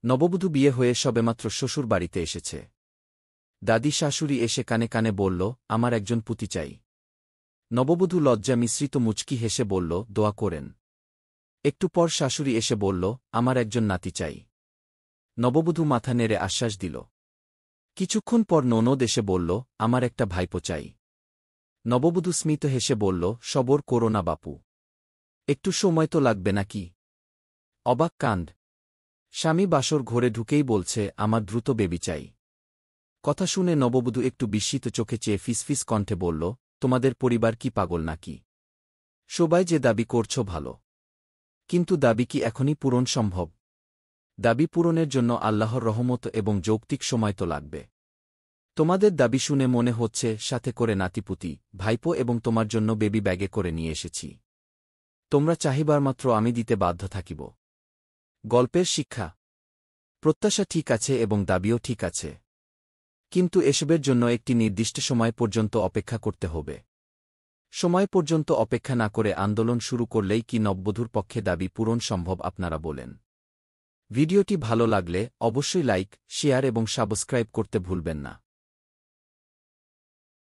নববধূ বিয়ে হয়ে সবেমাত্র শ্বশুর বাড়িতে এসেছে। দাদি শাশুড়ি এসে কানে কানে বলল, আমার একজন পুতি চাই। নববধূ লজ্জা মিশ্রিত মুচকি হেসে বলল, দোয়া করেন। একটু পর শাশুড়ি এসে বলল, আমার একজন নাতি চাই। নববধূ মাথা নেড়ে আশ্বাস দিল। কিছুক্ষণ পর ননদ এসে বলল, আমার একটা ভাইপো চাই। নববধূ স্মিত হেসে বলল, সবর করো না বাপু। একটু সময় তো লাগবে নাকি? অবাক কাণ্ড। স্বামী বাসর ঘরে ঢুকেই বলছে, আমার দ্রুত বেবি চাই। কথা শুনে নববধূ একটু বিস্মিত চোখে চেয়ে ফিসফিস কণ্ঠে বলল, তোমাদের পরিবার কি পাগল নাকি? সবাই যে দাবি করছ ভালো, কিন্তু দাবি কি এখনই পূরণ সম্ভব? দাবি পূরণের জন্য আল্লাহর রহমত এবং যৌক্তিক সময় তো লাগবে। তোমাদের দাবি শুনে মনে হচ্ছে সাথে করে নাতিপুতি, ভাইপো এবং তোমার জন্য বেবি ব্যাগে করে নিয়ে এসেছি। তোমরা চাহিবার মাত্র আমি দিতে বাধ্য থাকিব। গল্পের শিক্ষা: প্রত্যাশা ঠিক আছে এবং দাবিও ঠিক আছে, কিন্তু এসবের জন্য একটি নির্দিষ্ট সময় পর্যন্ত অপেক্ষা করতে হবে। সময় পর্যন্ত অপেক্ষা না করে আন্দোলন শুরু করলেই কি নববধূর পক্ষে দাবি পূরণ সম্ভব আপনারা বলেন? ভিডিওটি ভালো লাগলে অবশ্যই লাইক, শেয়ার এবং সাবস্ক্রাইব করতে ভুলবেন না।